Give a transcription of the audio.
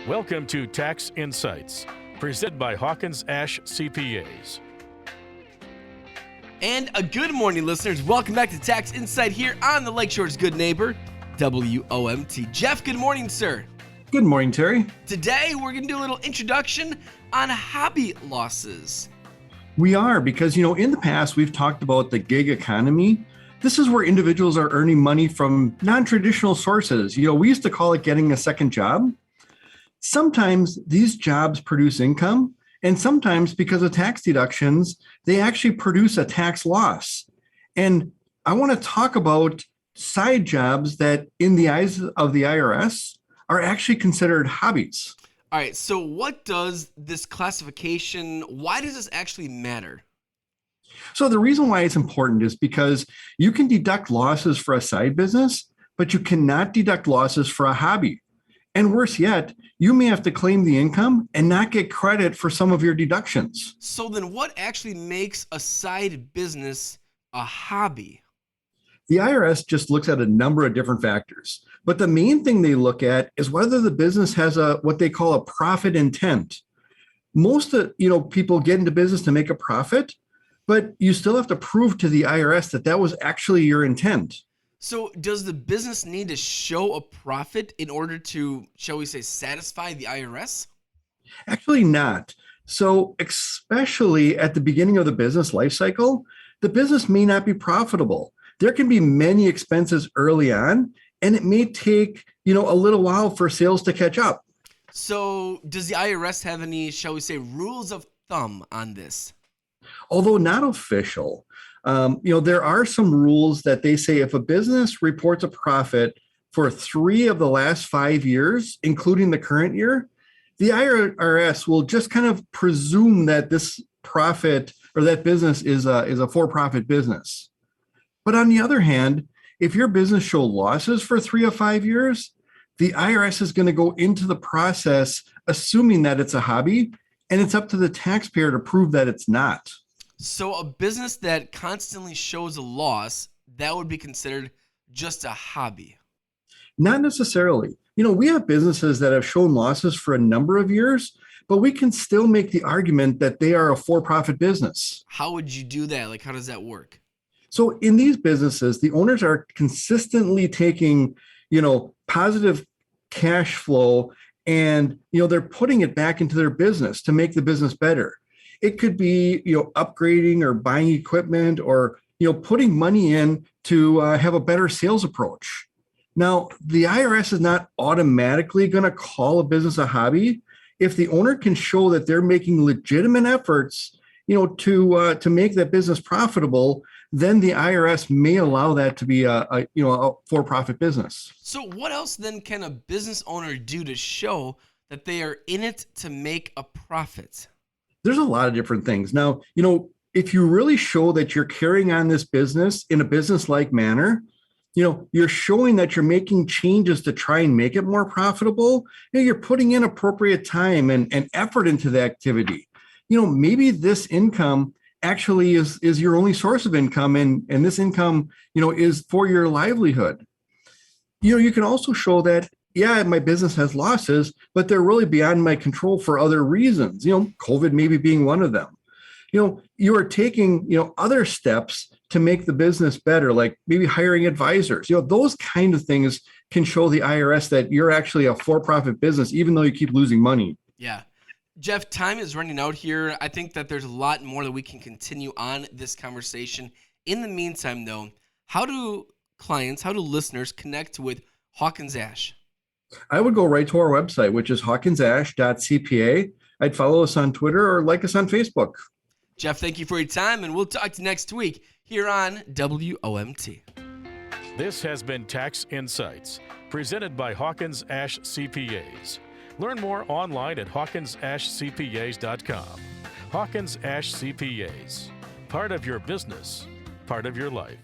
Welcome to Tax Insights, presented by Hawkins Ash CPAs. And a good morning, listeners. Welcome back to Tax Insight here on the Lakeshore's Good Neighbor, WOMT. Jeff, good morning, sir. Good morning, Terry. Today, we're going to do a little introduction on hobby losses. We are because, in the past, we've talked about the gig economy. This is where individuals are earning money from non-traditional sources. We used to call it getting a second job. Sometimes these jobs produce income, and sometimes because of tax deductions, they actually produce a tax loss. And I want to talk about side jobs that, in the eyes of the IRS, are actually considered hobbies. All right, so what does this classification, why does this actually matter? So the reason why it's important is because you can deduct losses for a side business, but you cannot deduct losses for a hobby. And worse yet, you may have to claim the income and not get credit for some of your deductions. So then what actually makes a side business a hobby? The IRS just looks at a number of different factors, but the main thing they look at is whether the business has what they call a profit intent. Most people get into business to make a profit, but you still have to prove to the IRS that was actually your intent. So does the business need to show a profit in order to, shall we say, satisfy the IRS? Actually not. So especially at the beginning of the business life cycle, the business may not be profitable. There can be many expenses early on, and it may take, a little while for sales to catch up. So does the IRS have any, shall we say, rules of thumb on this? Although not official, there are some rules that they say if a business reports a profit for 3 of the last 5 years, including the current year, the IRS will just kind of presume that this profit or that business is a for-profit business. But on the other hand, if your business shows losses for 3 of 5 years, the IRS is going to go into the process assuming that it's a hobby, and it's up to the taxpayer to prove that it's not. So a business that constantly shows a loss, that would be considered just a hobby? Not necessarily. We have businesses that have shown losses for a number of years, but we can still make the argument that they are a for-profit business. How would you do that? How does that work? So in these businesses, the owners are consistently taking, positive cash flow and, they're putting it back into their business to make the business better. It could be, upgrading or buying equipment or, putting money in to have a better sales approach. Now, the IRS is not automatically going to call a business a hobby if the owner can show that they're making legitimate efforts, to make that business profitable. Then the IRS may allow that to be a for-profit business. So what else then can a business owner do to show that they are in it to make a profit? There's a lot of different things. Now, if you really show that you're carrying on this business in a business-like manner, you're showing that you're making changes to try and make it more profitable. You're putting in appropriate time and effort into the activity. Maybe this income actually is your only source of income, and this income, is for your livelihood. You can also show that, yeah, my business has losses, but they're really beyond my control for other reasons. COVID maybe being one of them. You are taking, other steps to make the business better, like maybe hiring advisors. Those kind of things can show the IRS that you're actually a for-profit business, even though you keep losing money. Yeah. Jeff, time is running out here. I think that there's a lot more that we can continue on this conversation. In the meantime, though, how do listeners connect with Hawkins Ash? I would go right to our website, which is hawkinsash.cpa. I'd follow us on Twitter or like us on Facebook. Jeff, thank you for your time, and we'll talk to you next week here on WOMT. This has been Tax Insights, presented by Hawkins Ash CPAs. Learn more online at hawkinsashcpas.com. Hawkins Ash CPAs, part of your business, part of your life.